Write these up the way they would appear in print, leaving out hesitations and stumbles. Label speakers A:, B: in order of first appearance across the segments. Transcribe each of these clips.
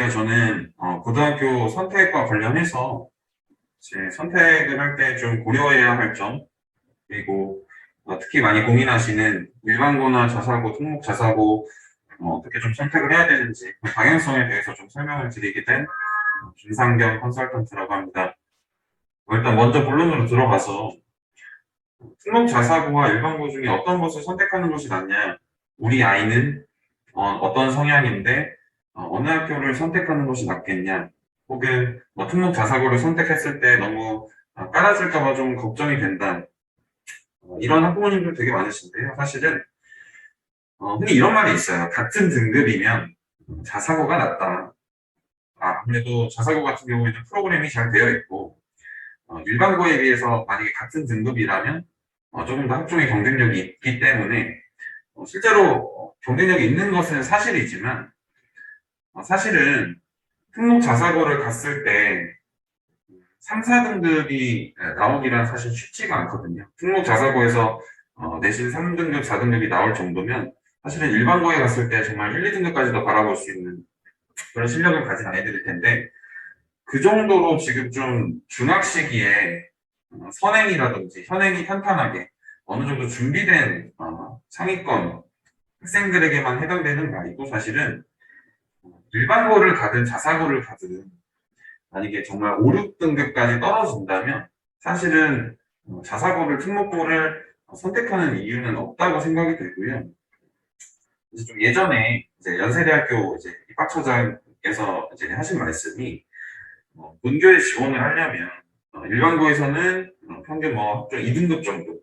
A: 이번에 저는 고등학교 선택과 관련해서 제 선택을 할 때 좀 고려해야 할 점, 그리고 특히 많이 고민하시는 일반고나 자사고, 특목 자사고 어떻게 좀 선택을 해야 되는지 그 방향성에 대해서 좀 설명을 드리게 된 김상경 컨설턴트라고 합니다. 일단 먼저 본론으로 들어가서 특목 자사고와 일반고 중에 어떤 것을 선택하는 것이 낫냐? 우리 아이는 어떤 성향인데 어느 학교를 선택하는 것이 낫겠냐? 혹은 특목 자사고를 선택했을 때 너무 깔아줄까봐 좀 걱정이 된다. 이런 학부모님들 되게 많으신데요. 사실은 흔히 이런 말이 있어요. 같은 등급이면 자사고가 낫다. 아무래도 자사고 같은 경우에는 프로그램이 잘 되어 있고 일반고에 비해서 만약에 같은 등급이라면 조금 더 학종의 경쟁력이 있기 때문에 실제로 경쟁력이 있는 것은 사실이지만 사실은 특목 자사고를 갔을 때 3, 4등급이 나오기란 사실 쉽지가 않거든요. 특목 자사고에서 내신 3등급, 4등급이 나올 정도면 사실은 일반고에 갔을 때 정말 1, 2등급까지도 바라볼 수 있는 그런 실력을 가진 아이들일 텐데 그 정도로 지금 좀 중학 시기에 선행이라든지 현행이 탄탄하게 어느 정도 준비된 상위권 학생들에게만 해당되는 말이고 사실은 일반고를 가든 자사고를 가든 만약에 정말 5, 6등급까지 떨어진다면 사실은 자사고를 특목고를 선택하는 이유는 없다고 생각이 들고요. 이제 좀 예전에 이제 연세대학교 이제 입학처장께서 이제 하신 말씀이 본교에 지원을 하려면 일반고에서는 평균 학종 2등급 정도,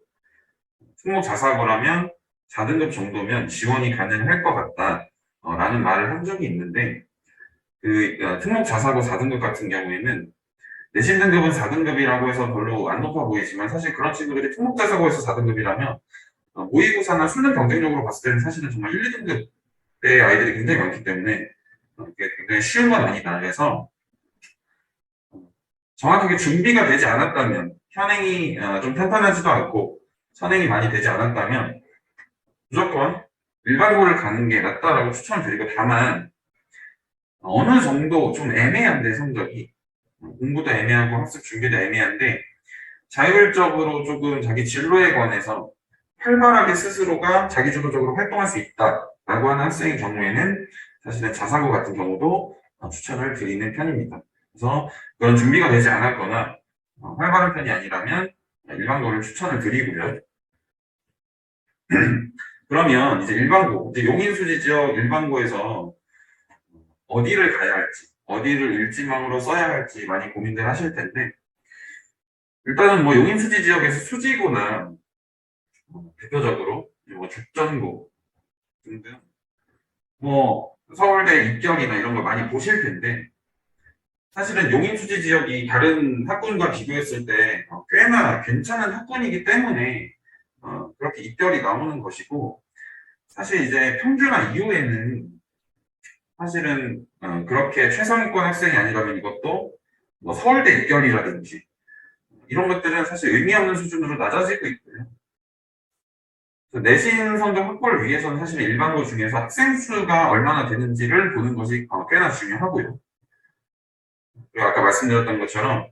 A: 특목 자사고라면 4등급 정도면 지원이 가능할 것 같다. 라는 말을 한 적이 있는데 특목 자사고 4등급 같은 경우에는 내신 등급은 4등급이라고 해서 별로 안 높아 보이지만 사실 그런 친구들이 특목 자사고에서 4등급이라면 모의고사나 수능 경쟁력으로 봤을 때는 사실은 정말 1, 2등급의 아이들이 굉장히 많기 때문에 이게 굉장히 쉬운 건 아니다. 그래서 정확하게 준비가 되지 않았다면 현행이 좀 탄탄하지도 않고 선행이 많이 되지 않았다면 무조건 일반고를 가는 게 낫다라고 추천을 드리고 다만 어느 정도 좀 애매한데 성적이 공부도 애매하고 학습 준비도 애매한데 자율적으로 조금 자기 진로에 관해서 활발하게 스스로가 자기주도적으로 활동할 수 있다라고 하는 학생의 경우에는 사실은 자사고 같은 경우도 추천을 드리는 편입니다. 그래서 그런 준비가 되지 않았거나 활발한 편이 아니라면 일반고를 추천을 드리고요. 그러면 이제 일반고, 이제 용인수지 지역 일반고에서 어디를 가야 할지, 어디를 일지망으로 써야 할지 많이 고민들 하실 텐데 일단은 용인수지 지역에서 수지고나 대표적으로 죽전고 등등 서울대 입결이나 이런 걸 많이 보실 텐데 사실은 용인수지 지역이 다른 학군과 비교했을 때 꽤나 괜찮은 학군이기 때문에 그렇게 입결이 나오는 것이고 사실 이제 평균화 이후에는 사실은 그렇게 최상위권 학생이 아니라면 이것도 서울대 입결이라든지 이런 것들은 사실 의미 없는 수준으로 낮아지고 있고요. 내신 성적 확보를 위해서는 사실 일반고 중에서 학생 수가 얼마나 되는지를 보는 것이 꽤나 중요하고요. 그리고 아까 말씀드렸던 것처럼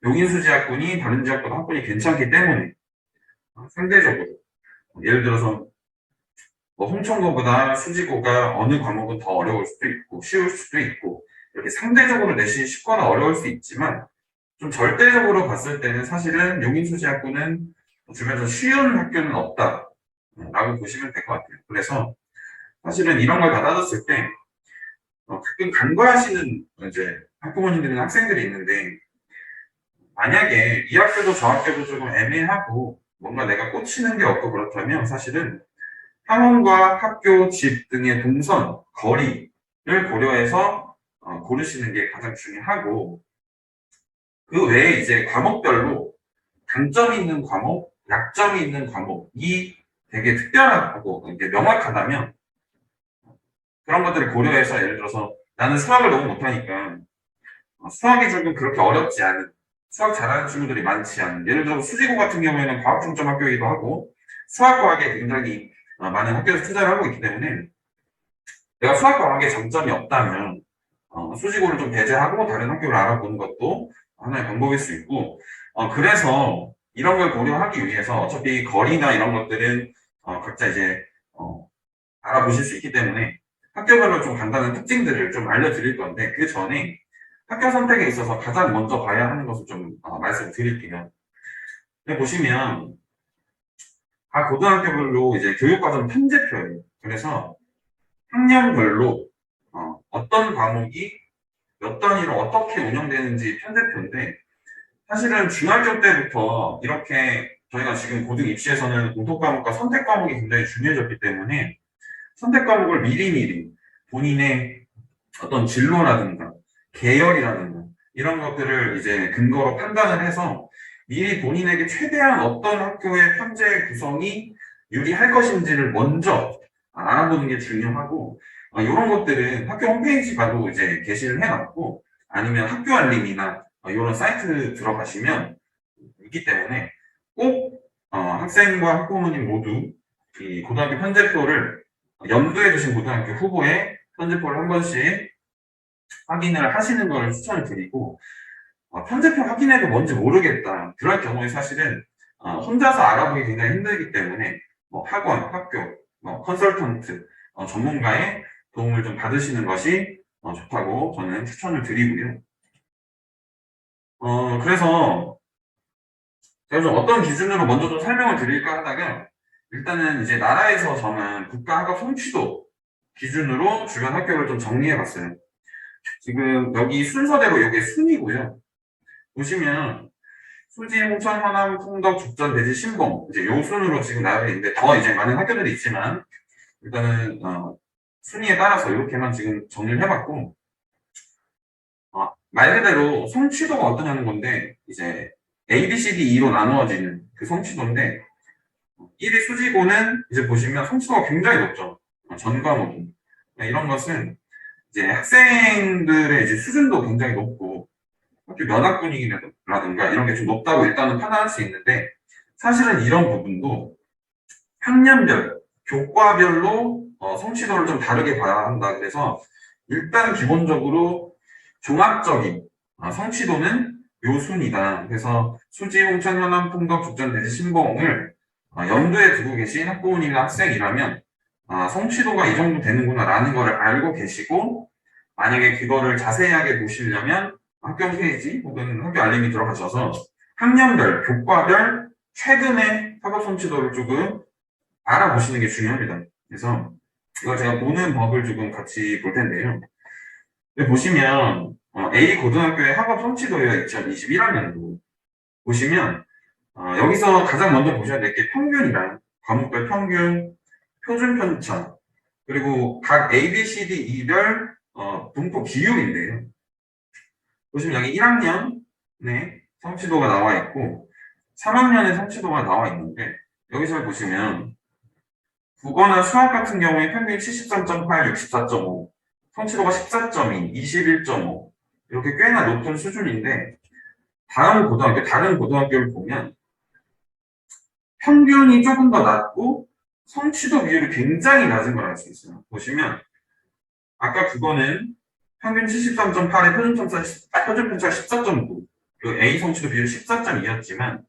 A: 용인수지 학군이 다른 지역보다 학군이 괜찮기 때문에 상대적으로 예를 들어서 홍천고보다 수지고가 어느 과목은 더 어려울 수도 있고 쉬울 수도 있고 이렇게 상대적으로 내신이 쉽거나 어려울 수 있지만 좀 절대적으로 봤을 때는 사실은 용인수지 학군은 주변에서 쉬운 학교는 없다라고 보시면 될 것 같아요. 그래서 사실은 이런 걸 다 따졌을 때 가끔 간과하시는 이제 학부모님들이나 학생들이 있는데 만약에 이 학교도 저 학교도 조금 애매하고 뭔가 내가 꽂히는 게 없고 그렇다면 사실은 학원과 학교, 집 등의 동선, 거리를 고려해서 고르시는 게 가장 중요하고 그 외에 이제 과목별로 강점이 있는 과목, 약점이 있는 과목이 되게 특별하고 이게 명확하다면 그런 것들을 고려해서 예를 들어서 나는 수학을 너무 못하니까 수학이 조금 그렇게 어렵지 않은 수학 잘하는 친구들이 많지 않은 예를 들어서 수지고 같은 경우에는 과학 중점 학교이기도 하고 수학 과학에 굉장히 많은 학교에서 투자를 하고 있기 때문에 내가 수학 과학에 장점이 없다면 수지고를 좀 배제하고 다른 학교를 알아보는 것도 하나의 방법일 수 있고, 그래서 이런 걸 고려하기 위해서 어차피 거리나 이런 것들은 각자 이제 알아보실 수 있기 때문에 학교별로 좀 간단한 특징들을 좀 알려드릴 건데, 그 전에 학교 선택에 있어서 가장 먼저 봐야 하는 것을 좀 말씀드릴게요. 여기 보시면 각 고등학교별로 이제 교육과정 편제표예요. 그래서 학년별로 어떤 과목이 몇 단위로 어떻게 운영되는지 편제표인데, 사실은 중학교 때부터 이렇게 저희가 지금 고등 입시에서는 공통 과목과 선택 과목이 굉장히 중요해졌기 때문에 선택 과목을 미리미리 본인의 어떤 진로라든가 계열이라든가 이런 것들을 이제 근거로 판단을 해서 미리 본인에게 최대한 어떤 학교의 편제 구성이 유리할 것인지를 먼저 알아보는 게 중요하고, 이런 것들은 학교 홈페이지 가도 이제 게시를 해놨고, 아니면 학교 알림이나 이런 사이트 들어가시면 있기 때문에 꼭 학생과 학부모님 모두 이 고등학교 편제표를 염두에 두신 고등학교 후보의 편제표를 한 번씩 확인을 하시는 걸 추천을 드리고, 편제표 확인해도 뭔지 모르겠다. 그럴 경우에 사실은 혼자서 알아보기 굉장히 힘들기 때문에 학원, 학교, 컨설턴트, 전문가의 도움을 좀 받으시는 것이 좋다고 저는 추천을 드리고요. 그래서 제가 좀 어떤 기준으로 먼저 좀 설명을 드릴까 하다가, 일단은 이제 나라에서 정한 국가학업 성취도 기준으로 주변 학교를 좀 정리해 봤어요. 지금 여기 순서대로 이게 순이고요. 보시면 수지, 홍천, 하남, 풍덕, 죽전, 대지, 신봉 이제 요 순으로 지금 나열해 있는데 더 이제 많은 학교들이 있지만 일단은 순위에 따라서 이렇게만 지금 정리를 해봤고, 말 그대로 성취도가 어떠냐는 건데 이제 A, B, C, D, E로 나누어지는 그 성취도인데 1위 수지고는 이제 보시면 성취도가 굉장히 높죠. 전 과목이. 이런 것은 이제 학생들의 이제 수준도 굉장히 높고 학교 면학 분위기라든가 이런 게 좀 높다고 일단은 판단할 수 있는데, 사실은 이런 부분도 학년별, 교과별로 성취도를 좀 다르게 봐야 한다. 그래서 일단 기본적으로 종합적인 성취도는 요 순이다. 그래서 수지, 홍천, 현암, 풍덕, 죽전, 대지, 신봉을 염두에 두고 계신 학부모님이나 학생이라면 성취도가 이 정도 되는구나 라는 걸 알고 계시고, 만약에 그거를 자세하게 보시려면 학교 홈페이지 혹은 학교 알림이 들어가셔서 학년별, 교과별 최근의 학업 성취도를 조금 알아보시는 게 중요합니다. 그래서 이걸 제가 보는 법을 조금 같이 볼 텐데요. 여기 보시면 A 고등학교의 학업 성취도가 2021학년도 보시면 여기서 가장 먼저 보셔야 될 게 평균이랑 과목별 평균, 표준 편차, 그리고 각 A, B, C, D, E별 분포 비율인데요. 보시면 여기 1학년의 성취도가 나와 있고 3학년의 성취도가 나와 있는데, 여기서 보시면 국어나 수학 같은 경우에 평균 73.8, 64.5, 성취도가 14.2, 21.5 이렇게 꽤나 높은 수준인데, 다른 고등학교를 보면 평균이 조금 더 낮고 성취도 비율이 굉장히 낮은 걸 알 수 있어요. 보시면 아까 그거는 평균 73.8에 표준편차 14.9, 그 A 성취도 비율이 14.2였지만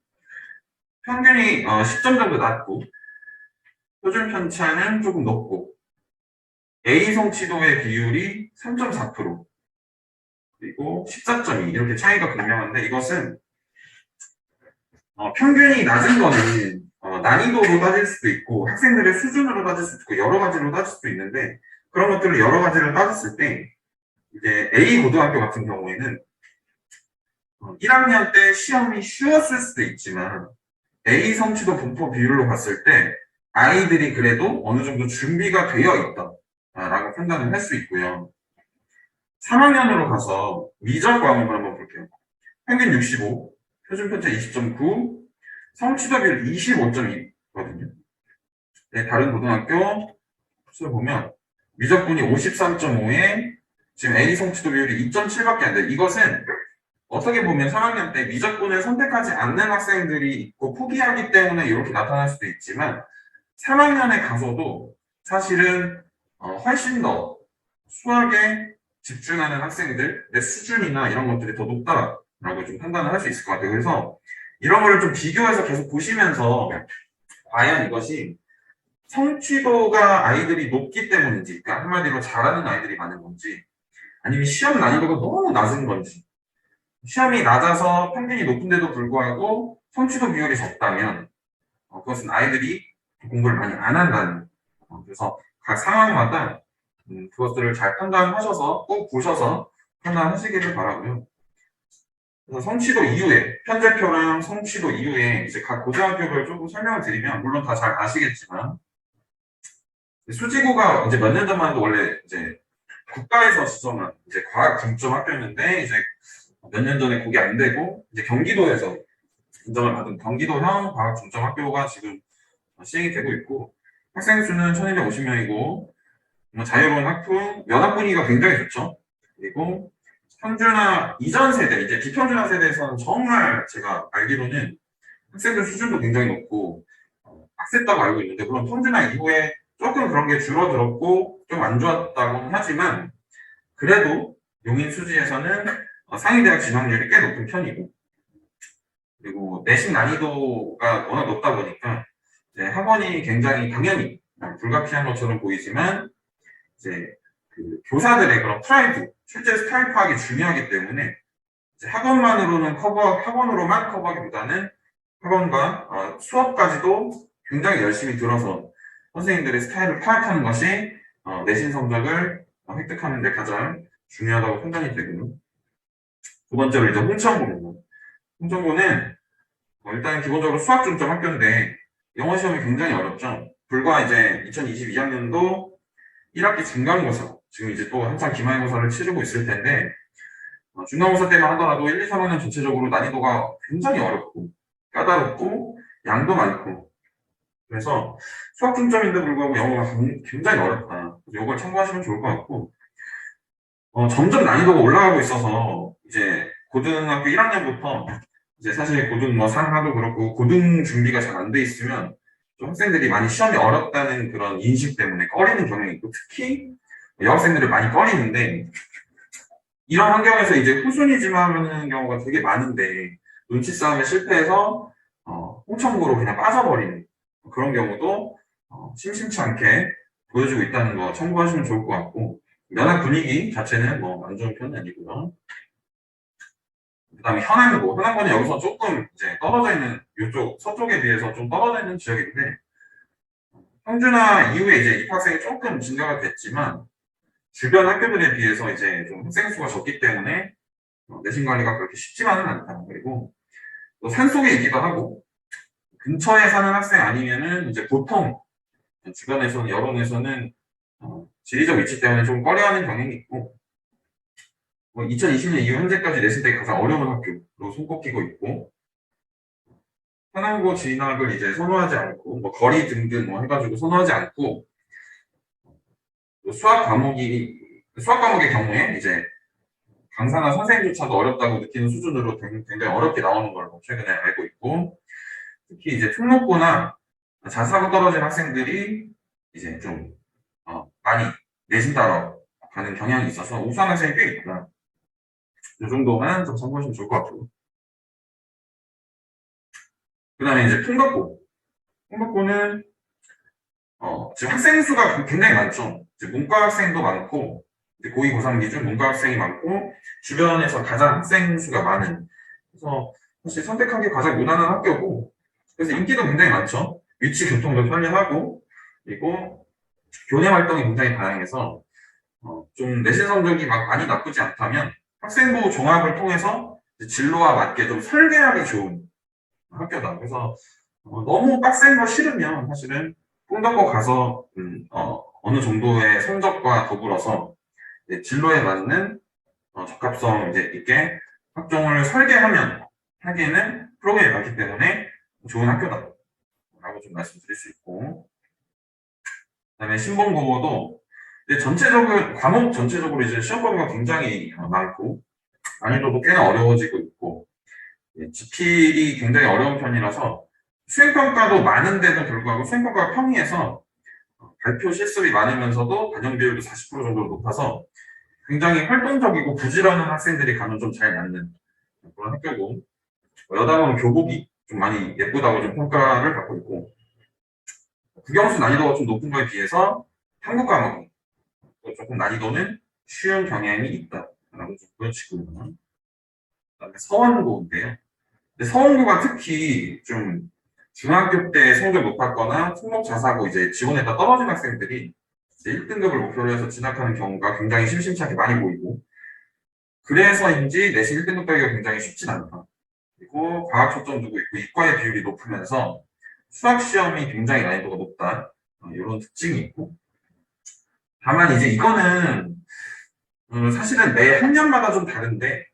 A: 평균이 10점 정도 낮고 표준편차는 조금 높고 A 성취도의 비율이 3.4%, 그리고 14.2 이렇게 차이가 분명한데, 이것은 평균이 낮은 거는 난이도로 따질 수도 있고 학생들의 수준으로 따질 수도 있고 여러 가지로 따질 수도 있는데, 그런 것들을 여러 가지를 따졌을 때 이제 A 고등학교 같은 경우에는 1학년 때 시험이 쉬웠을 수도 있지만 A 성취도 분포 비율로 봤을 때 아이들이 그래도 어느 정도 준비가 되어 있다라고 판단을 할 수 있고요. 3학년으로 가서 미적 과목을 한번 볼게요. 평균 65, 표준편차 20.9, 성취도 비율 25.2거든요. 네, 다른 고등학교 수를 보면 미적분이 53.5에 지금 A 성취도 비율이 2.7밖에 안 돼요. 이것은 어떻게 보면 3학년 때 미적분을 선택하지 않는 학생들이 있고 포기하기 때문에 이렇게 나타날 수도 있지만, 3학년에 가서도 사실은 훨씬 더 수학의 집중하는 학생들의 수준이나 이런 것들이 더 높다라고 좀 판단을 할 수 있을 것 같아요. 그래서 이런 거를 좀 비교해서 계속 보시면서 과연 이것이 성취도가 아이들이 높기 때문인지, 그러니까 한마디로 잘하는 아이들이 많은 건지, 아니면 시험 난이도가 너무 낮은 건지, 시험이 낮아서 평균이 높은데도 불구하고 성취도 비율이 적다면 그것은 아이들이 공부를 많이 안 한다는, 그래서 각 상황마다 그것들을 잘 판단하셔서 꼭 보셔서 판단하시기를 바라고요. 그래서 성취도 이후에, 편제표랑 성취도 이후에 이제 각 고등학교를 조금 설명을 드리면, 물론 다 잘 아시겠지만, 수지고가 이제 몇 년 전만 해도 원래 이제 국가에서 지정한 이제 과학 중점 학교였는데, 이제 몇 년 전에 그게 안 되고, 이제 경기도에서 인정을 받은 경기도형 과학 중점 학교가 지금 시행이 되고 있고, 학생 수는 1250명이고, 자유로운 학교, 면학 분위기가 굉장히 좋죠. 그리고 평준화 이전 세대, 이제 비평준화 세대에서는 정말 제가 알기로는 학생들 수준도 굉장히 높고 빡셌다고 알고 있는데, 물론 평준화 이후에 조금 그런 게 줄어들었고 좀 안 좋았다고는 하지만, 그래도 용인 수지에서는 상위대학 진학률이 꽤 높은 편이고, 그리고 내신 난이도가 워낙 높다 보니까 이제 학원이 굉장히 당연히 불가피한 것처럼 보이지만, 이제 그 교사들의 그런 프라이드, 실제 스타일 파악이 중요하기 때문에 이제 학원으로만 커버하기보다는 학원과 수업까지도 굉장히 열심히 들어서 선생님들의 스타일을 파악하는 것이 내신 성적을 획득하는 데 가장 중요하다고 판단이 되고요. 두 번째로 이제 홍천고입니다. 홍천고는 일단 기본적으로 수학 중점 학교인데 영어 시험이 굉장히 어렵죠. 불과 이제 2022학년도 1학기 중간고사, 지금 이제 또 한창 기말고사를 치르고 있을 텐데, 중간고사 때만 하더라도 1, 2, 3학년 전체적으로 난이도가 굉장히 어렵고 까다롭고 양도 많고, 그래서 수학 중점인데 불구하고 영어가 굉장히 어렵다. 그래서 이걸 참고하시면 좋을 것 같고, 점점 난이도가 올라가고 있어서 이제 고등학교 1학년부터 이제 사실 고등 뭐 상하도 그렇고 고등 준비가 잘 안 돼 있으면 좀 학생들이 많이 시험이 어렵다는 그런 인식 때문에 꺼리는 경향이 있고, 특히 여학생들을 많이 꺼리는데, 이런 환경에서 이제 후순위지만 하는 경우가 되게 많은데 눈치 싸움에 실패해서 홍천고로 그냥 빠져버리는 그런 경우도 심심치 않게 보여주고 있다는 거 참고하시면 좋을 것 같고, 면학 분위기 자체는 뭐 안 좋은 편은 아니고요. 그 다음에 현안고는 여기서 조금 이제 떨어져 있는, 이쪽 서쪽에 비해서 좀 떨어져 있는 지역인데, 평준화 이후에 이제 입학생이 조금 증가가 됐지만 주변 학교들에 비해서 이제 좀 학생 수가 적기 때문에 내신 관리가 그렇게 쉽지만은 않다. 그리고 또 산속에 있기도 하고 근처에 사는 학생 아니면은 이제 보통 주변에서는, 여론에서는 지리적 위치 때문에 좀 꺼려하는 경향이 있고, 2020년 이후 현재까지 내신대가 가장 어려운 학교로 손꼽히고 있고, 현안고 진학을 이제 선호하지 않고, 뭐 거리 등등 뭐 해가지고 선호하지 않고, 수학 과목의 경우에 이제 강사나 선생님조차도 어렵다고 느끼는 수준으로 굉장히 어렵게 나오는 걸로 최근에 알고 있고, 특히 이제 특목고나 자사고 떨어진 학생들이 이제 좀 많이 내신 따러 가는 경향이 있어서 우수한 학생이 꽤 있구나. 이 정도만 좀 참고하시면 좋을 것 같고. 그 다음에 이제 통덕고. 통덕고는 지금 학생 수가 굉장히 많죠. 이제 문과 학생도 많고, 이제 고2, 고3 기준 문과 학생이 많고, 주변에서 가장 학생 수가 많은. 그래서 사실 선택하기 가장 무난한 학교고, 그래서 인기도 굉장히 많죠. 위치 교통도 편리하고, 그리고 교내 활동이 굉장히 다양해서 좀 내신 성적이 막 많이 나쁘지 않다면 학생부 종합을 통해서 진로와 맞게 좀 설계하기 좋은 학교다. 그래서 너무 빡센 거 싫으면 사실은 꿈덕고 가서 어느 정도의 성적과 더불어서 진로에 맞는 적합성 이제 있게 학종을 설계하면 하기에는 프로그램이 많기 때문에 좋은 학교다 라고 좀 말씀드릴 수 있고, 그다음에 신봉고도 과목 전체적으로 이제 시험 범위가 굉장히 많고 난이도도 꽤나 어려워지고 있고, 지필이 굉장히 어려운 편이라서 수행평가도 많은데도 불구하고 수행평가가 평이해서 발표 실습이 많으면서도 반영 비율도 40% 정도로 높아서 굉장히 활동적이고 부지런한 학생들이 가면 좀 잘 맞는 그런 학교고, 여담은 교복이 좀 많이 예쁘다고 좀 평가를 받고 있고, 국영수 난이도가 좀 높은 거에 비해서 한국 과목이 또 조금 난이도는 쉬운 경향이 있다라고 좀 보여지고 있는. 그다음에 서원고인데요. 근데 서원고가 특히 좀 중학교 때 성적 높았거나 특목 자사고 이제 지원했다 떨어진 학생들이 이제 1등급을 목표로 해서 진학하는 경우가 굉장히 심심찮게 많이 보이고, 그래서인지 내신 1등급 따기가 굉장히 쉽진 않다. 그리고 과학 초점두고 있고 이과의 비율이 높으면서 수학 시험이 굉장히 난이도가 높다. 이런 특징이 있고, 다만 이제 이거는 사실은 매 학년마다 좀 다른데,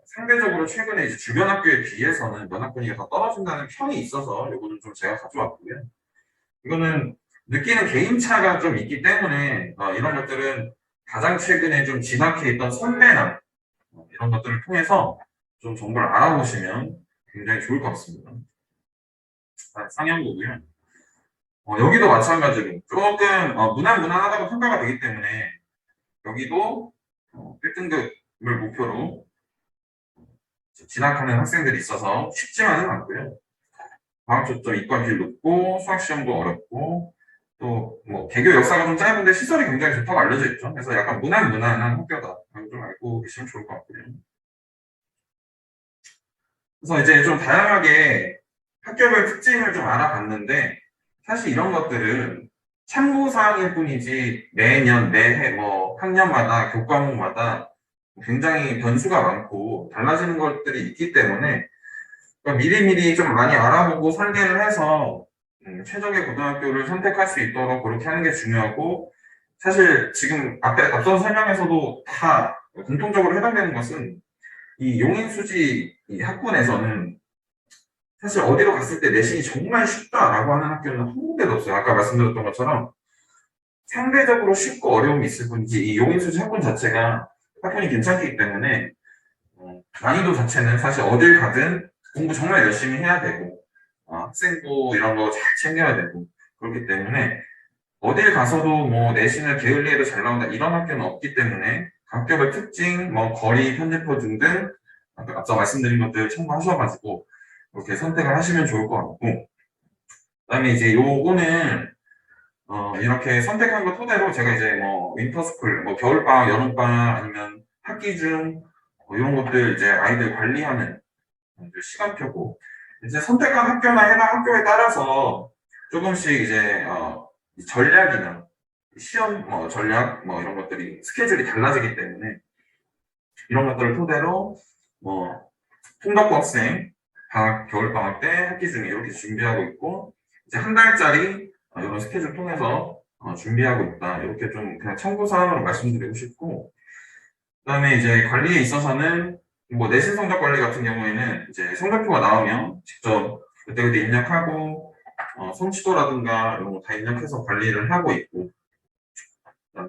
A: 상대적으로 최근에 이제 주변 학교에 비해서는 면학 분위기가 더 떨어진다는 평이 있어서 이거는 좀 제가 가져왔고요. 이거는 느끼는 개인차가 좀 있기 때문에 이런 것들은 가장 최근에 좀 진학해 있던 선배나 이런 것들을 통해서 좀 정보를 알아보시면 굉장히 좋을 것 같습니다. 상향고고요. 여기도 마찬가지로 조금 무난무난하다고 평가가 되기 때문에 여기도 1등급을 목표로 진학하는 학생들이 있어서 쉽지만은 않고요. 과학 초점 이과 비율 높고 수학 시험도 어렵고 또 뭐 개교 역사가 좀 짧은데 시설이 굉장히 좋다고 알려져 있죠. 그래서 약간 무난무난한 학교다. 좀 알고 계시면 좋을 것 같고요. 그래서 이제 좀 다양하게 학교별 특징을 좀 알아봤는데, 사실 이런 것들은 참고사항일 뿐이지 매년 매해 뭐 학년마다 교과목마다 굉장히 변수가 많고 달라지는 것들이 있기 때문에 미리미리 좀 많이 알아보고 설계를 해서 최적의 고등학교를 선택할 수 있도록 그렇게 하는 게 중요하고, 사실 지금 앞선 설명에서도 다 공통적으로 해당되는 것은 이 용인수지 이 학군에서는 사실 어디로 갔을 때 내신이 정말 쉽다라고 하는 학교는 한 군데도 없어요. 아까 말씀드렸던 것처럼 상대적으로 쉽고 어려움이 있을 뿐이지 이 용인수지 학군 자체가 학군이 괜찮기 때문에 난이도 자체는 사실 어딜 가든 공부 정말 열심히 해야 되고 학생부 이런 거 잘 챙겨야 되고 그렇기 때문에 어딜 가서도 뭐 내신을 게을리해도 잘 나온다 이런 학교는 없기 때문에 학교별 특징, 뭐 거리, 편집표 등등 앞서 말씀드린 것들 참고하셔가지고 이렇게 선택을 하시면 좋을 것 같고, 그다음에 이제 요거는 이렇게 선택한 거 토대로 제가 이제 뭐 윈터스쿨, 뭐 겨울방학, 여름방학 아니면 학기 중 이런 것들 이제 아이들 관리하는 시간표고, 이제 선택한 학교나 해당 학교에 따라서 조금씩 이제 전략이나 시험 뭐 전략 뭐 이런 것들이 스케줄이 달라지기 때문에 이런 것들을 토대로 뭐 통합고 학생 방학 겨울 방학 때 학기 중에 이렇게 준비하고 있고, 이제 한 달짜리 이런 스케줄 통해서 준비하고 있다 이렇게 좀 그냥 참고 사항으로 말씀드리고 싶고, 그다음에 이제 관리에 있어서는 뭐 내신 성적 관리 같은 경우에는 이제 성적표가 나오면 직접 그때그때 입력하고 성취도라든가 이런 거 다 입력해서 관리를 하고 있고, 그다음에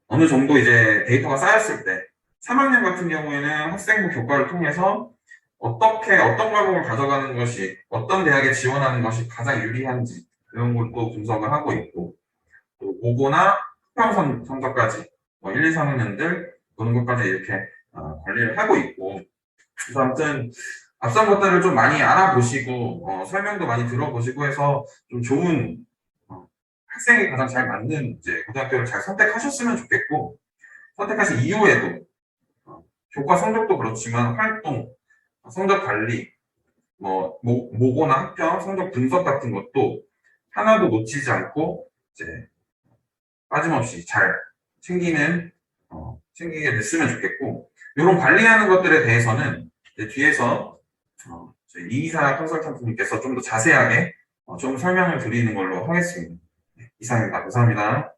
A: 어느 정도 이제 데이터가 쌓였을 때 3학년 같은 경우에는 학생부 교과를 통해서 어떻게 어떤 과목을 가져가는 것이 어떤 대학에 지원하는 것이 가장 유리한지 이런 것도 분석을 하고 있고, 또 모고나 수평 성적까지 1, 2, 3학년들 보는 것까지 이렇게 관리를 하고 있고, 그래서 아무튼 앞선 것들을 좀 많이 알아보시고 설명도 많이 들어보시고 해서 좀 좋은 학생이 가장 잘 맞는 이제 고등학교를 잘 선택하셨으면 좋겠고, 선택하신 이후에도 교과 성적도 그렇지만 활동, 성적 관리, 뭐 모고나 학평, 성적 분석 같은 것도 하나도 놓치지 않고 이제 빠짐없이 잘 챙기는 챙기게 됐으면 좋겠고, 이런 관리하는 것들에 대해서는 이제 뒤에서 저희 이이사 컨설턴트님께서 좀 더 자세하게 좀 설명을 드리는 걸로 하겠습니다. 네, 이상입니다. 감사합니다.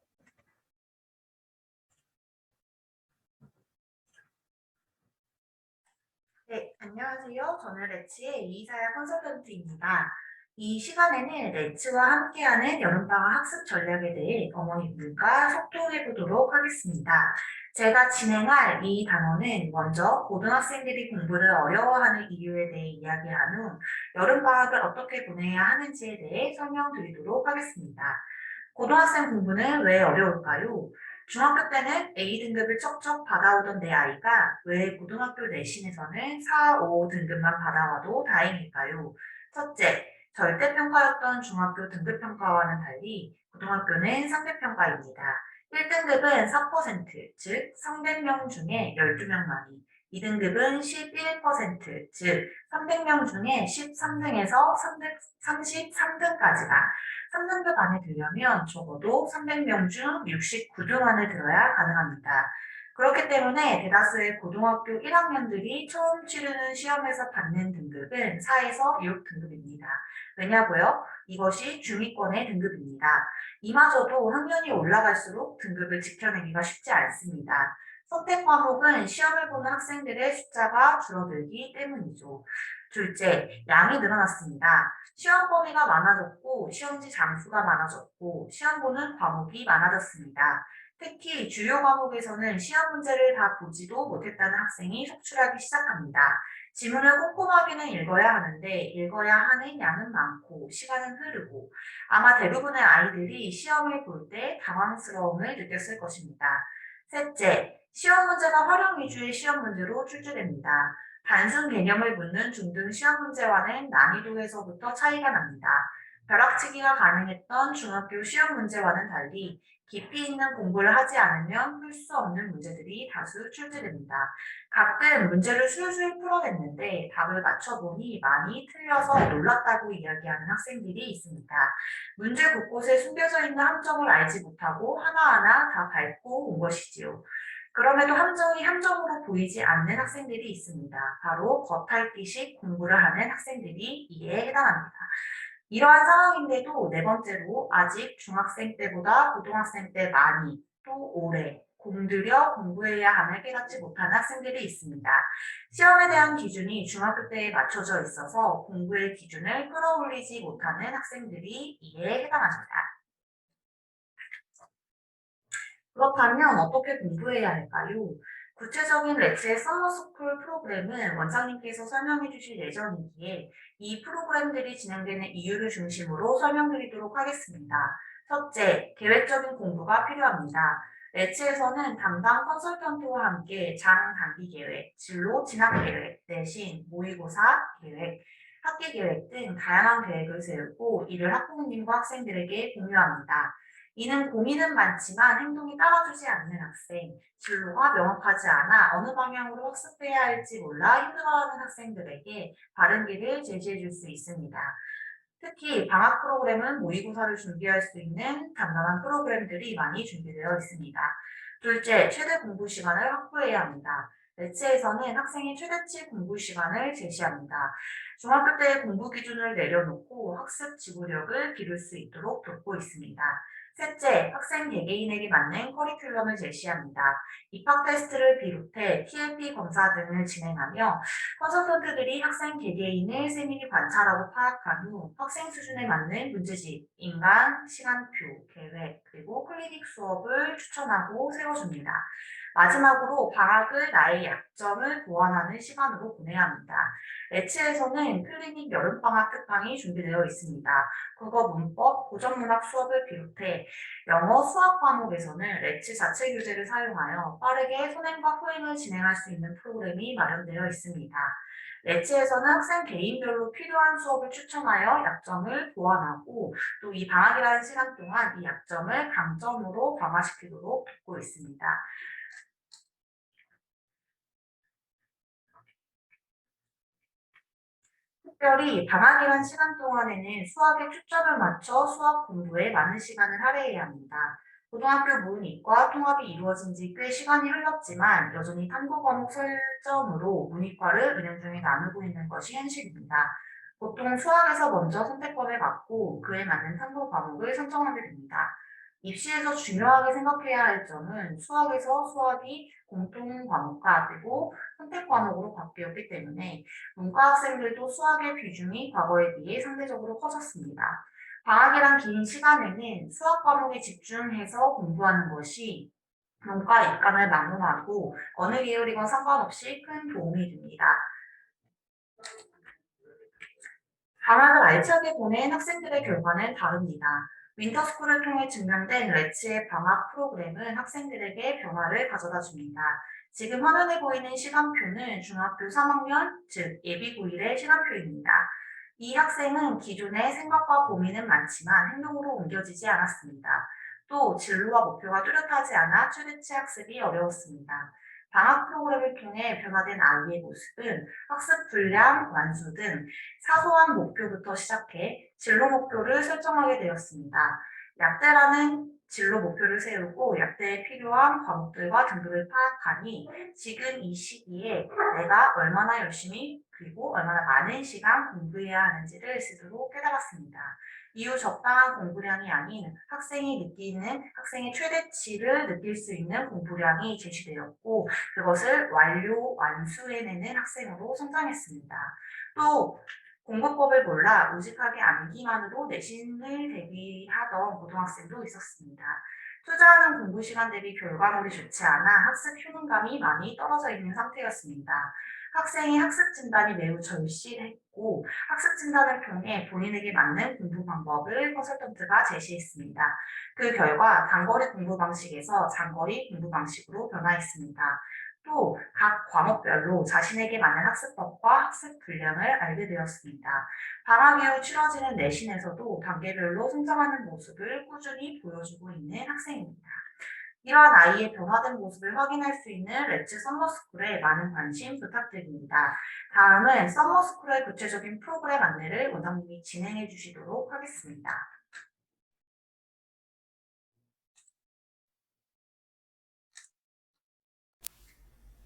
B: 네, 안녕하세요. 저는 레츠의 이이사야 컨설턴트입니다. 이 시간에는 레츠와 함께하는 여름방학 학습 전략에 대해 어머니분과 소통해 보도록 하겠습니다. 제가 진행할 이 단어는 먼저 고등학생들이 공부를 어려워하는 이유에 대해 이야기한 후 여름방학을 어떻게 보내야 하는지에 대해 설명드리도록 하겠습니다. 고등학생 공부는 왜 어려울까요? 중학교 때는 A등급을 척척 받아오던 내 아이가 왜 고등학교 내신에서는 4, 5등급만 받아와도 다행일까요? 첫째, 절대평가였던 중학교 등급평가와는 달리 고등학교는 상대평가입니다. 1등급은 4%, 즉 300명 중에 12명만이, 2등급은 11%, 즉 300명 중에 13등에서 33등까지가, 3등급 안에 들려면 적어도 300명 중 69등 안에 들어야 가능합니다. 그렇기 때문에 대다수의 고등학교 1학년들이 처음 치르는 시험에서 받는 등급은 4에서 6등급입니다. 왜냐고요? 이것이 중위권의 등급입니다. 이마저도 학년이 올라갈수록 등급을 지켜내기가 쉽지 않습니다. 선택 과목은 시험을 보는 학생들의 숫자가 줄어들기 때문이죠. 둘째, 양이 늘어났습니다. 시험 범위가 많아졌고, 시험지 장수가 많아졌고, 시험 보는 과목이 많아졌습니다. 특히 주요 과목에서는 시험 문제를 다 보지도 못했다는 학생이 속출하기 시작합니다. 지문을 꼼꼼하게는 읽어야 하는데 읽어야 하는 양은 많고 시간은 흐르고 아마 대부분의 아이들이 시험을 볼 때 당황스러움을 느꼈을 것입니다. 셋째, 시험 문제가 활용 위주의 시험 문제로 출제됩니다. 단순 개념을 묻는 중등 시험 문제와는 난이도에서부터 차이가 납니다. 벼락치기가 가능했던 중학교 시험 문제와는 달리 깊이 있는 공부를 하지 않으면 풀 수 없는 문제들이 다수 출제됩니다. 가끔 문제를 술술 풀어냈는데 답을 맞춰보니 많이 틀려서 놀랐다고 이야기하는 학생들이 있습니다. 문제 곳곳에 숨겨져 있는 함정을 알지 못하고 하나하나 다 밟고 온 것이지요. 그럼에도 함정이 함정으로 보이지 않는 학생들이 있습니다. 바로 겉핥기식 공부를 하는 학생들이 이에 해당합니다. 이러한 상황인데도 네 번째로 아직 중학생 때보다 고등학생 때 많이 또 오래 공들여 공부해야 함을 깨닫지 못하는 학생들이 있습니다. 시험에 대한 기준이 중학교 때에 맞춰져 있어서 공부의 기준을 끌어올리지 못하는 학생들이 이에 해당합니다. 그렇다면 어떻게 공부해야 할까요? 구체적인 렛츠의 서머스쿨 프로그램은 원장님께서 설명해 주실 예정이기에 이 프로그램들이 진행되는 이유를 중심으로 설명드리도록 하겠습니다. 첫째, 계획적인 공부가 필요합니다. 렛츠에서는 담당 컨설턴트와 함께 장 단기 계획, 진로 진학 계획, 내신, 모의고사 계획, 학기 계획 등 다양한 계획을 세우고 이를 학부모님과 학생들에게 공유합니다. 이는 고민은 많지만 행동이 따라주지 않는 학생, 진로가 명확하지 않아 어느 방향으로 학습해야 할지 몰라 힘들어하는 학생들에게 바른 길을 제시해 줄 수 있습니다. 특히 방학 프로그램은 모의고사를 준비할 수 있는 간단한 프로그램들이 많이 준비되어 있습니다. 둘째, 최대 공부 시간을 확보해야 합니다. 매체에서는 학생의 최대치 공부 시간을 제시합니다. 중학교 때 공부 기준을 내려놓고 학습 지구력을 기를 수 있도록 돕고 있습니다. 셋째, 학생 개개인에게 맞는 커리큘럼을 제시합니다. 입학 테스트를 비롯해 TLP 검사 등을 진행하며 컨설턴트들이 학생 개개인을 세밀히 관찰하고 파악한 후 학생 수준에 맞는 문제집, 인강, 시간표, 계획, 그리고 클리닉 수업을 추천하고 세워줍니다. 마지막으로 방학을 나의 약점을 보완하는 시간으로 보내야 합니다. 렛츠에서는 클리닉 여름방학 특강이 준비되어 있습니다. 국어, 문법, 고전문학 수업을 비롯해 영어, 수학 과목에서는 렛츠 자체 교재를 사용하여 빠르게 선행과 후행을 진행할 수 있는 프로그램이 마련되어 있습니다. 렛츠에서는 학생 개인별로 필요한 수업을 추천하여 약점을 보완하고 또 이 방학이라는 시간 동안 이 약점을 강점으로 강화시키도록 돕고 있습니다. 특별히 방학이란 시간 동안에는 수학에 초점을 맞춰 수학 공부에 많은 시간을 할애해야 합니다. 고등학교 문이과 통합이 이루어진 지 꽤 시간이 흘렀지만 여전히 탐구 과목 설점으로 문이과를 은연중에 나누고 있는 것이 현실입니다. 보통 수학에서 먼저 선택권을 갖고 그에 맞는 탐구 과목을 선정하게 됩니다. 입시에서 중요하게 생각해야 할 점은 수학에서 수학이 공통 과목화 되고 선택 과목으로 바뀌었기 때문에 문과 학생들도 수학의 비중이 과거에 비해 상대적으로 커졌습니다. 방학이란 긴 시간에는 수학 과목에 집중해서 공부하는 것이 문과 입간을 막론하고 어느 계열이건 상관없이 큰 도움이 됩니다. 방학을 알차게 보낸 학생들의 결과는 다릅니다. 윈터스쿨을 통해 증명된 레츠의 방학 프로그램은 학생들에게 변화를 가져다 줍니다. 지금 화면에 보이는 시간표는 중학교 3학년, 즉 예비 9일의 시간표입니다. 이 학생은 기존의 생각과 고민은 많지만 행동으로 옮겨지지 않았습니다. 또 진로와 목표가 뚜렷하지 않아 최대치 학습이 어려웠습니다. 방학 프로그램을 통해 변화된 아이의 모습은 학습 분량, 완수 등 사소한 목표부터 시작해 진로 목표를 설정하게 되었습니다. 약대라는 진로 목표를 세우고 약대에 필요한 과목들과 등급을 파악하니 지금 이 시기에 내가 얼마나 열심히 그리고 얼마나 많은 시간 공부해야 하는지를 스스로 깨달았습니다. 이후 적당한 공부량이 아닌 학생이 느끼는 학생의 최대치를 느낄 수 있는 공부량이 제시되었고 그것을 완료, 완수해내는 학생으로 성장했습니다. 또 공부법을 몰라 우직하게 암기만으로 내신을 대비하던 고등학생도 있었습니다. 투자하는 공부 시간 대비 결과물이 좋지 않아 학습 효능감이 많이 떨어져 있는 상태였습니다. 학생의 학습 진단이 매우 절실했고 학습 진단을 통해 본인에게 맞는 공부 방법을 컨설턴트가 제시했습니다. 그 결과 단거리 공부 방식에서 장거리 공부 방식으로 변화했습니다. 또 각 과목별로 자신에게 맞는 학습법과 학습 분량을 알게 되었습니다. 방학 이후 치러지는 내신에서도 단계별로 성장하는 모습을 꾸준히 보여주고 있는 학생입니다. 이러한 아이의 변화된 모습을 확인할 수 있는 렛츠 썸머스쿨에 많은 관심 부탁드립니다. 다음은 썸머스쿨의 구체적인 프로그램 안내를 원장님이 진행해 주시도록 하겠습니다.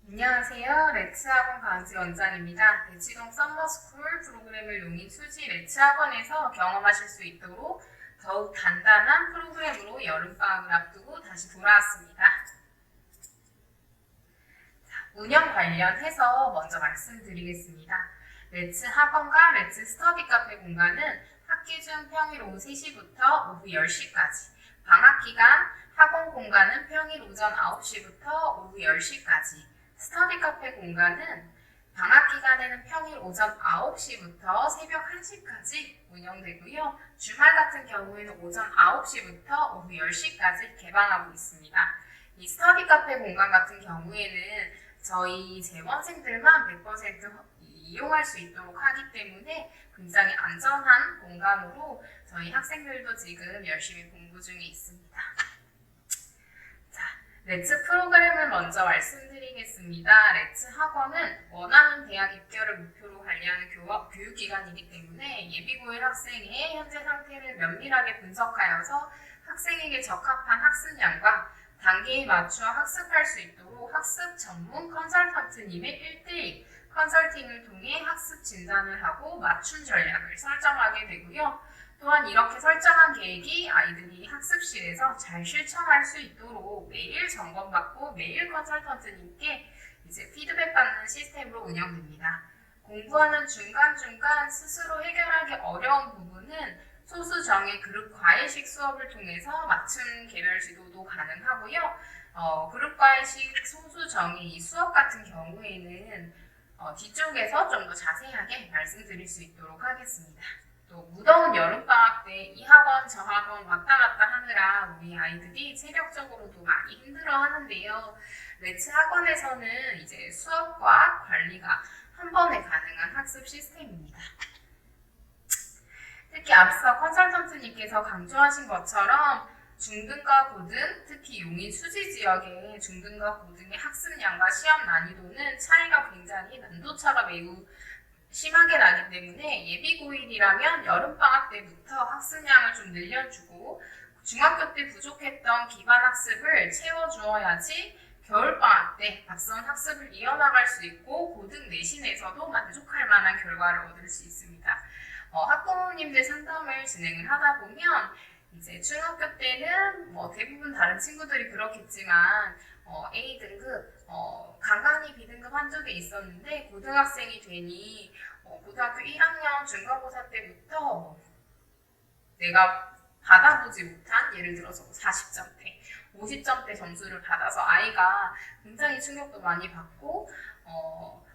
C: 안녕하세요. 레츠학원 강지 원장입니다. 대치동 썸머스쿨 프로그램을 용인 수지 레츠학원에서 경험하실 수 있도록 더욱 단단한 프로그램으로 여름방학을 앞두고 다시 돌아왔습니다. 운영 관련해서 먼저 말씀드리겠습니다. 레츠 학원과 레츠 스터디 카페 공간은 학기 중 평일 오후 3시부터 오후 10시까지, 방학 기간 학원 공간은 평일 오전 9시부터 오후 10시까지, 스터디 카페 공간은 방학 기간에는 평일 오전 9시부터 새벽 1시까지 운영되고요. 주말 같은 경우에는 오전 9시부터 오후 10시까지 개방하고 있습니다. 이 스터디 카페 공간 같은 경우에는 저희 재원생들만 100% 이용할 수 있도록 하기 때문에 굉장히 안전한 공간으로 저희 학생들도 지금 열심히 공부 중에 있습니다. 렛츠 프로그램을 먼저 말씀드리겠습니다. 렛츠 학원은 원하는 대학 입결을 목표로 관리하는 교육기관이기 때문에 예비9일 학생의 현재 상태를 면밀하게 분석하여서 학생에게 적합한 학습량과 단계에 맞추어 학습할 수 있도록 학습 전문 컨설턴트님의 1대1 컨설팅을 통해 학습 진단을 하고 맞춤 전략을 설정하게 되고요. 또한 이렇게 설정한 계획이 아이들이 학습실에서 잘 실천할 수 있도록 매일 점검받고 매일 컨설턴트님께 이제 피드백받는 시스템으로 운영됩니다. 공부하는 중간중간 스스로 해결하기 어려운 부분은 소수 정예 그룹 과외식 수업을 통해서 맞춤 개별 지도도 가능하고요. 그룹 과외식 소수 정예 이 수업 같은 경우에는 뒤쪽에서 좀 더 자세하게 말씀드릴 수 있도록 하겠습니다. 또 무더운 여름방학 때 이 학원 저 학원 왔다 갔다 하느라 우리 아이들이 체력적으로도 많이 힘들어 하는데요. 렛츠 학원에서는 이제 수업과 관리가 한 번에 가능한 학습 시스템입니다. 특히 앞서 컨설턴트님께서 강조하신 것처럼 중등과 고등, 특히 용인 수지 지역의 중등과 고등의 학습량과 시험 난이도는 차이가 굉장히 난도차가 매우 심하게 나기 때문에 예비9일이라면 여름방학 때부터 학습량을 좀 늘려주고 중학교 때 부족했던 기반학습을 채워주어야지 겨울방학 때 앞선 학습을 이어나갈 수 있고 고등 내신에서도 만족할 만한 결과를 얻을 수 있습니다. 학부모님들 상담을 진행을 하다 보면 이제 중학교 때는 대부분 다른 친구들이 그렇겠지만 A등급, 간간히 B등급 한 적이 있었는데 고등학생이 되니 고등학교 1학년 중간고사 때부터 내가 받아보지 못한 예를 들어서 40점대, 50점대 점수를 받아서 아이가 굉장히 충격도 많이 받고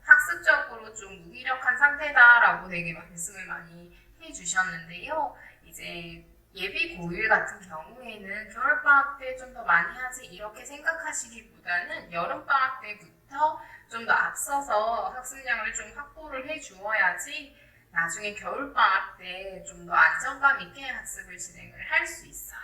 C: 학습적으로 좀 무기력한 상태다라고 되게 말씀을 많이 해주셨는데요. 이제 예비 고1 같은 경우에는 겨울방학 때 좀 더 많이 하지 이렇게 생각하시기보다는 여름방학 때부터 좀 더 앞서서 학습량을 좀 확보를 해 주어야지 나중에 겨울방학 때 좀 더 안정감 있게 학습을 진행을 할 수 있어요.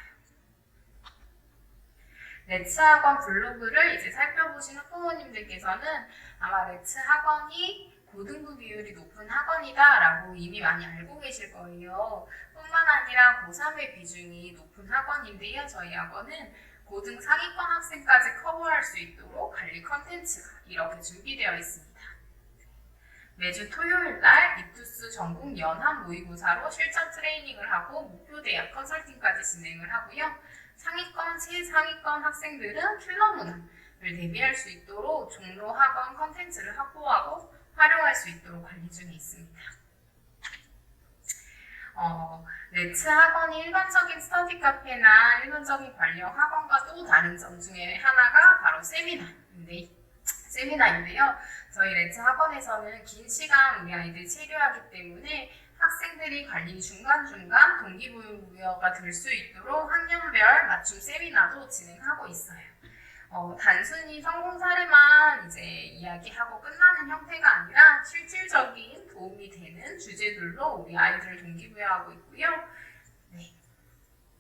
C: 레츠 학원 블로그를 이제 살펴보신 학부모님들께서는 아마 레츠 학원이 고등부 비율이 높은 학원이다라고 이미 많이 알고 계실 거예요. 뿐만 아니라 고3의 비중이 높은 학원인데요. 저희 학원은 고등 상위권 학생까지 커버할 수 있도록 관리 컨텐츠가 이렇게 준비되어 있습니다. 매주 토요일 날 이투스 전국 연합 모의고사로 실전 트레이닝을 하고 목표 대학 컨설팅까지 진행을 하고요. 상위권, 최상위권 학생들은 킬러 문항을 대비할 수 있도록 종로 학원 컨텐츠를 확보하고 활용할 수 있도록 관리 중에 있습니다. 레츠 학원이 일반적인 스터디 카페나 일반적인 관련 학원과 또 다른 점 중에 하나가 바로 세미나인데요. 저희 레츠 학원에서는 긴 시간 우리 아이들 체류하기 때문에 학생들이 관리 중간중간 동기부여가 될 수 있도록 학년별 맞춤 세미나도 진행하고 있어요. 단순히 성공 사례만 이제 이야기하고 끝나는 형태가 아니라 실질적인 도움이 되는 주제들로 우리 아이들을 동기부여하고 있고요. 네.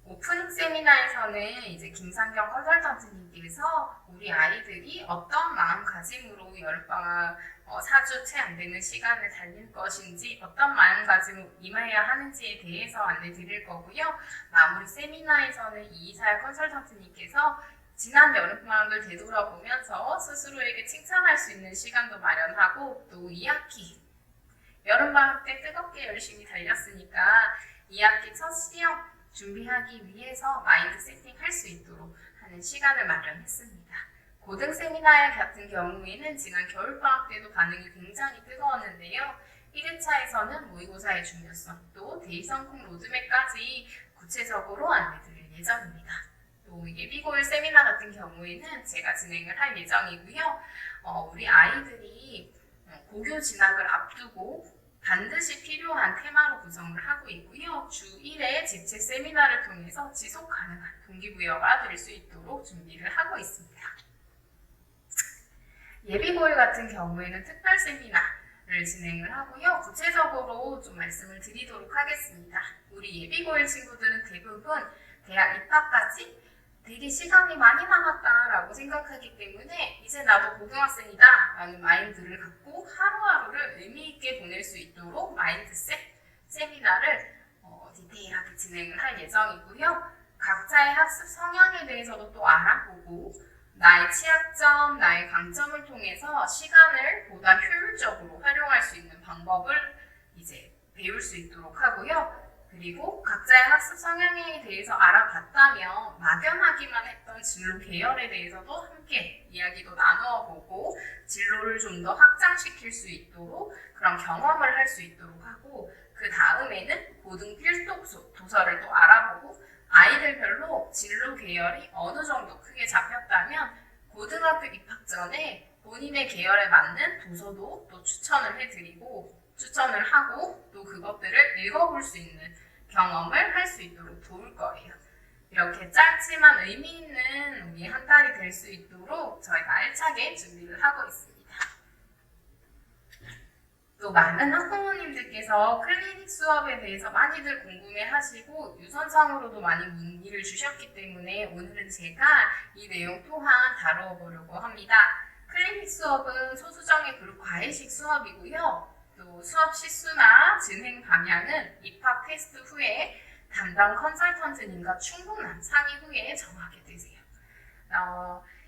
C: 오프닝 세미나에서는 이제 김상경 컨설턴트님께서 우리 아이들이 어떤 마음가짐으로 여름방학 4주 채 안 되는 시간을 달릴 것인지 어떤 마음가짐으로 임해야 하는지에 대해서 안내 드릴 거고요. 마무리 세미나에서는 이이사야 컨설턴트님께서 지난 여름방학을 되돌아보면서 스스로에게 칭찬할 수 있는 시간도 마련하고 또 2학기 여름방학 때 뜨겁게 열심히 달렸으니까 2학기 첫 시험 준비하기 위해서 마인드 세팅할 수 있도록 하는 시간을 마련했습니다. 고등 세미나 같은 경우에는 지난 겨울방학 때도 반응이 굉장히 뜨거웠는데요. 1회차에서는 모의고사의 중요성, 또 데이성콩 로드맵까지 구체적으로 안내드릴 예정입니다. 또 예비고일 세미나 같은 경우에는 제가 진행을 할 예정이고요. 우리 아이들이 고교 진학을 앞두고 반드시 필요한 테마로 구성을 하고 있고요. 주 1회 집체 세미나를 통해서 지속 가능한 동기부여가 될 수 있도록 준비를 하고 있습니다. 예비고일 같은 경우에는 특별 세미나를 진행을 하고요. 구체적으로 좀 말씀을 드리도록 하겠습니다. 우리 예비고일 친구들은 대부분 대학 입학까지 되게 시간이 많이 남았다라고 생각하기 때문에 이제 나도 고등학생이다 라는 마인드를 갖고 하루하루를 의미있게 보낼 수 있도록 마인드셋 세미나를 디테일하게 진행을 할 예정이고요. 각자의 학습 성향에 대해서도 또 알아보고 나의 취약점, 나의 강점을 통해서 시간을 보다 효율적으로 활용할 수 있는 방법을 이제 배울 수 있도록 하고요. 그리고 각자의 학습 성향에 대해서 알아봤다면 막연하기만 했던 진로 계열에 대해서도 함께 이야기도 나누어 보고 진로를 좀 더 확장시킬 수 있도록 그런 경험을 할 수 있도록 하고 그 다음에는 고등 필독 도서를 또 알아보고 아이들별로 진로 계열이 어느 정도 크게 잡혔다면 고등학교 입학 전에 본인의 계열에 맞는 도서도 또 추천을 하고 또 그것들을 읽어볼 수 있는 경험을 할 수 있도록 도울 거예요. 이렇게 짧지만 의미 있는 우리 한 달이 될 수 있도록 저희가 알차게 준비를 하고 있습니다. 또 많은 학부모님들께서 클리닉 수업에 대해서 많이들 궁금해하시고 유선상으로도 많이 문의를 주셨기 때문에 오늘은 제가 이 내용 또한 다루어 보려고 합니다. 클리닉 수업은 소수정의 그룹 과외식 수업이고요. 또 수업 시수나 진행 방향은 입학 테스트 후에 담당 컨설턴트님과 충분한 상의 후에 정하게 되세요.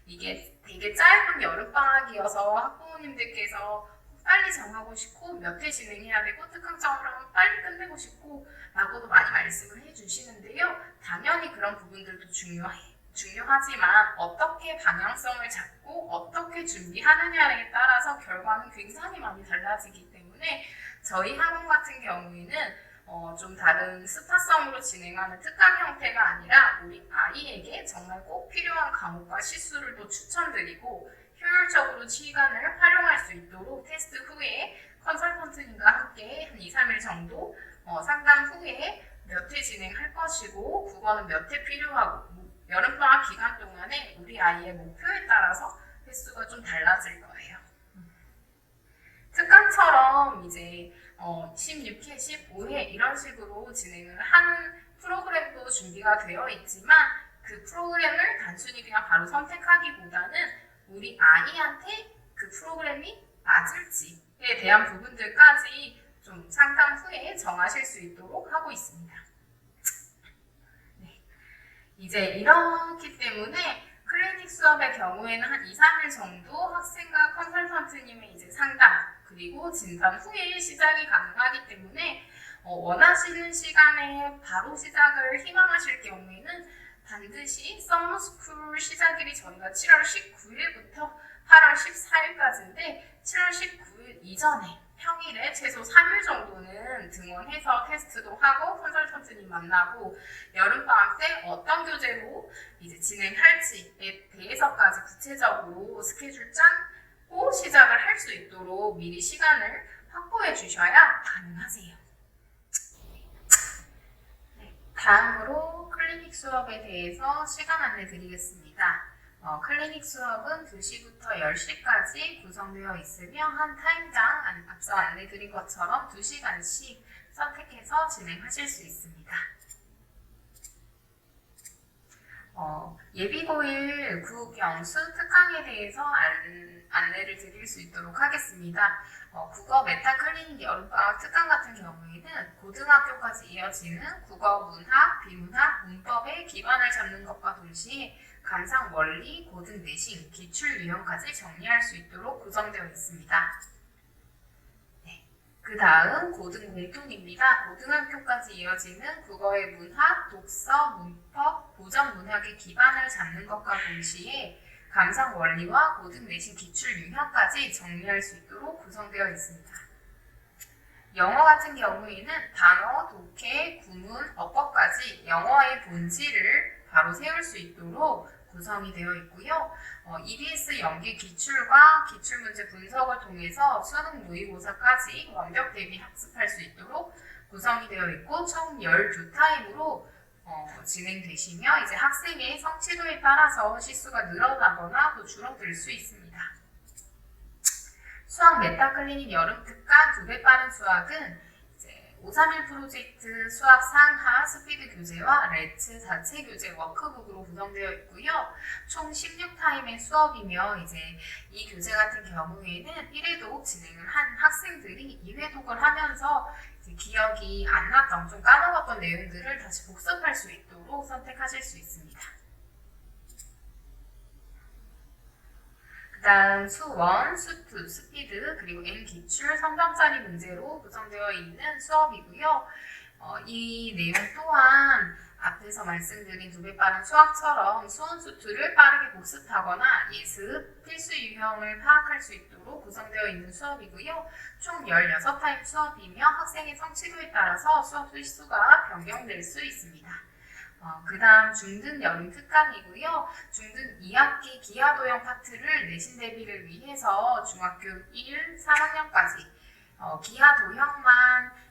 C: 이게 되게 짧은 여름방학이어서 학부모님들께서 빨리 정하고 싶고 몇 회 진행해야 되고 특강적으로 하면 빨리 끝내고 싶고 라고도 많이 말씀을 해주시는데요. 당연히 그런 부분들도 중요하지만 어떻게 방향성을 잡고 어떻게 준비하느냐에 따라서 결과는 굉장히 많이 달라지기 때문에 저희 학원 같은 경우에는 좀 다른 스타성으로 진행하는 특강 형태가 아니라 우리 아이에게 정말 꼭 필요한 과목과 시수를 또 추천드리고 효율적으로 시간을 활용할 수 있도록 테스트 후에 컨설턴트님과 함께 한 2, 3일 정도 상담 후에 몇 회 진행할 것이고 국어는 몇 회 필요하고 여름방학 기간 동안에 우리 아이의 목표에 따라서 횟수가 좀 달라질 거예요. 특강처럼 이제 16회, 15회 이런 식으로 진행을 하는 프로그램도 준비가 되어 있지만 그 프로그램을 단순히 그냥 바로 선택하기보다는 우리 아이한테 그 프로그램이 맞을지에 대한 부분들까지 좀 상담 후에 정하실 수 있도록 하고 있습니다. 네. 이제 이렇기 때문에 클리닉 수업의 경우에는 한 2, 3일 정도 학생과 컨설턴트님의 이제 상담 그리고 진단 후에 시작이 가능하기 때문에 원하시는 시간에 바로 시작을 희망하실 경우에는 반드시 서머스쿨 시작일이 저희가 7월 19일부터 8월 14일까지인데 7월 19일 이전에 평일에 최소 3일 정도는 등원해서 테스트도 하고 컨설턴트님 만나고 여름방학 때 어떤 교재로 이제 진행할지에 대해서까지 구체적으로 스케줄 짜고 시작을 할 수 있도록 미리 시간을 확보해 주셔야 가능하세요. 네, 다음으로 클리닉 수업에 대해서 시간 안내 드리겠습니다. 클리닉 수업은 2시부터 10시까지 구성되어 있으며 한 타임당 앞서 안내드린 것처럼 2시간씩 선택해서 진행하실 수 있습니다. 예비고일 국영수 특강에 대해서 안내를 드릴 수 있도록 하겠습니다. 국어 메타 클리닉 여름방학 특강 같은 경우에는 고등학교까지 이어지는 국어, 문학, 비문학, 문법의 기반을 잡는 것과 동시에 감상, 원리, 고등 내신, 기출 유형까지 정리할 수 있도록 구성되어 있습니다. 네. 그 다음 고등 공통입니다. 고등학교까지 이어지는 국어의 문학, 독서, 문법, 고전 문학의 기반을 잡는 것과 동시에 감상 원리와 고등 내신 기출 유형까지 정리할 수 있도록 구성되어 있습니다. 영어 같은 경우에는 단어, 독해, 구문, 어법까지 영어의 본질을 바로 세울 수 있도록 구성이 되어 있고요. EBS 연계 기출과 기출문제 분석을 통해서 수능 모의고사까지 완벽 대비 학습할 수 있도록 구성이 되어 있고 총 12타임으로 진행되시며 이제 학생의 성취도에 따라서 시수가 늘어나거나 또 줄어들 수 있습니다. 수학 메타클리닉 여름 특강 2배 빠른 수학은 이제 531 프로젝트 수학 상하 스피드 교재와 레츠 자체 교재 워크북으로 구성되어 있고요. 총 16타임의 수업이며 이제 이 교재 같은 경우에는 1회독 진행을 한 학생들이 2회독을 하면서 기억이 안 났던, 좀 까먹었던 내용들을 다시 복습할 수 있도록 선택하실 수 있습니다. 그 다음 수1, 수2, 스피드, 그리고 N기출 3점짜리 문제로 구성되어 있는 수업이고요. 이 내용 또한 앞에서 말씀드린 2배 빠른 수학처럼 수1, 수2를 빠르게 복습하거나 예습, 필수 유형을 파악할 수 있도록 구성되어 있는 수업이고요. 총 16타임 수업이며 학생의 성취도에 따라서 수업 수가 변경될 수 있습니다. 그 다음 중등 여름 특강이고요. 중등 2학기 기하도형 파트를 내신 대비를 위해서 중학교 1, 3학년까지 기하도형만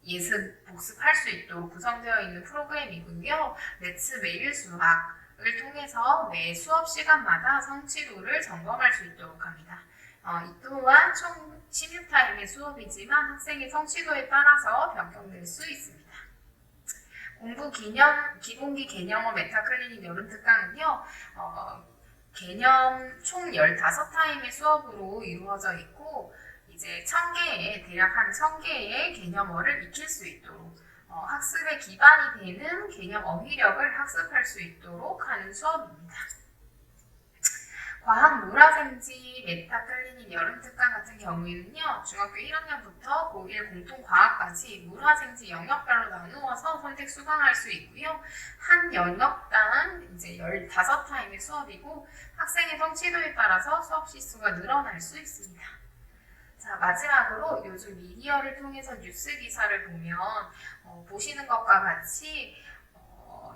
C: 예습, 복습할 수 있도록 구성되어 있는 프로그램이고요. 레츠 매일 수학을 통해서 매 수업 시간마다 성취도를 점검할 수 있도록 합니다. 이 또한 총 16타임의 수업이지만 학생의 성취도에 따라서 변경될 수 있습니다. 공부 기본기 개념어 메타클리닉 여름 특강은요. 개념 총 15타임의 수업으로 이루어져 있고 이제 1000개의 대략 한 1000개의 개념어를 익힐 수 있도록 학습의 기반이 되는 개념 어휘력을 학습할 수 있도록 하는 수업입니다. 과학 문화생지 메타클리닉 여름 특강 같은 경우에는요. 중학교 1학년부터 고1 공통과학까지 문화생지 영역별로 나누어서 선택 수강할 수 있고요. 한 영역당 이제 15타임의 수업이고 학생의 성취도에 따라서 수업 시수가 늘어날 수 있습니다. 자, 마지막으로 요즘 미디어를 통해서 뉴스 기사를 보면 보시는 것과 같이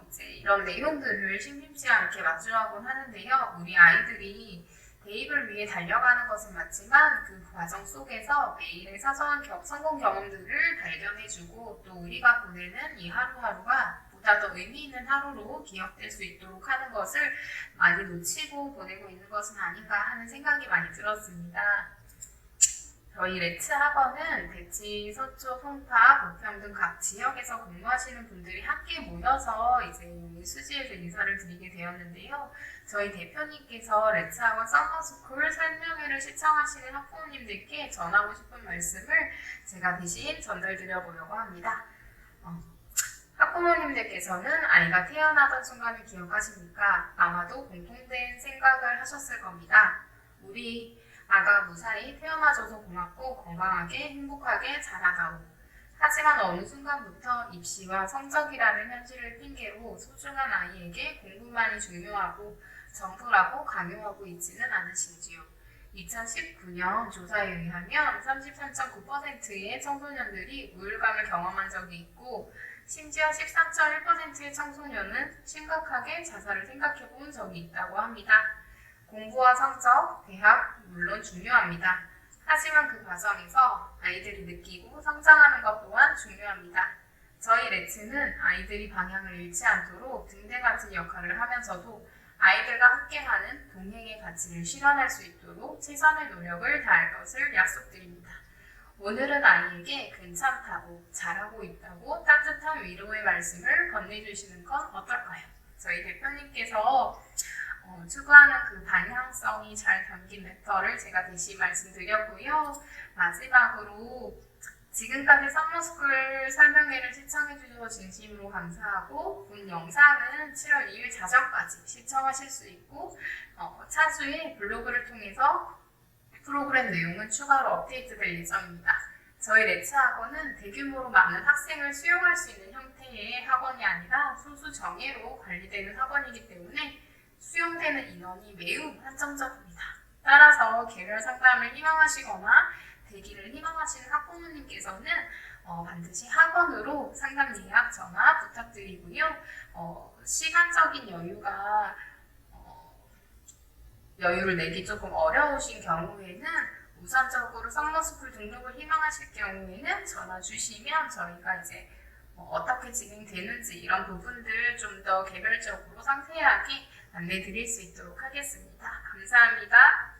C: 이제 이런 내용들을 심심치 않게 마주하곤 하는데요. 우리 아이들이 대입을 위해 달려가는 것은 맞지만 그 과정 속에서 매일의 사소한 성공 경험들을 발견해주고 또 우리가 보내는 이 하루하루가 보다 더 의미 있는 하루로 기억될 수 있도록 하는 것을 많이 놓치고 보내고 있는 것은 아닌가 하는 생각이 많이 들었습니다. 저희 레츠 학원은 대치, 서초, 송파, 부평 등 각 지역에서 근무하시는 분들이 함께 모여서 이제 수지에서 인사를 드리게 되었는데요. 저희 대표님께서 레츠 학원 서머스쿨 설명회를 시청하시는 학부모님들께 전하고 싶은 말씀을 제가 대신 전달드려 보려고 합니다. 학부모님들께서는 아이가 태어나던 순간을 기억하십니까? 아마도 공통된 생각을 하셨을 겁니다. 우리 아가 무사히 태어나줘서 고맙고 건강하게 행복하게 자라다오. 하지만 어느 순간부터 입시와 성적이라는 현실을 핑계로 소중한 아이에게 공부만이 중요하고 전부라고 강요하고 있지는 않으신지요. 2019년 조사에 의하면 33.9%의 청소년들이 우울감을 경험한 적이 있고 심지어 13.1%의 청소년은 심각하게 자살을 생각해 본 적이 있다고 합니다. 공부와 성적, 대학, 물론 중요합니다. 하지만 그 과정에서 아이들이 느끼고 성장하는 것 또한 중요합니다. 저희 레츠는 아이들이 방향을 잃지 않도록 등대 같은 역할을 하면서도 아이들과 함께하는 동행의 가치를 실현할 수 있도록 최선의 노력을 다할 것을 약속드립니다. 오늘은 아이에게 괜찮다고, 잘하고 있다고 따뜻한 위로의 말씀을 건네주시는 건 어떨까요? 저희 대표님께서 추구하는 그 방향성이 잘 담긴 레터를 제가 대신 말씀드렸고요. 마지막으로 지금까지 서머스쿨 설명회를 시청해 주셔서 진심으로 감사하고 본 영상은 7월 2일 자정까지 시청하실 수 있고 차후에 블로그를 통해서 프로그램 내용은 추가로 업데이트될 예정입니다. 저희 레츠 학원은 대규모로 많은 학생을 수용할 수 있는 형태의 학원이 아니라 소수 정예로 관리되는 학원이기 때문에 수용되는 인원이 매우 한정적입니다. 따라서 개별 상담을 희망하시거나 대기를 희망하시는 학부모님께서는 반드시 학원으로 상담 예약 전화 부탁드리고요. 시간적인 여유를 내기 조금 어려우신 경우에는 우선적으로 서머스쿨 등록을 희망하실 경우에는 전화 주시면 저희가 이제 어떻게 진행되는지 이런 부분들 좀 더 개별적으로 상세하게 안내 드릴 수 있도록 하겠습니다. 감사합니다.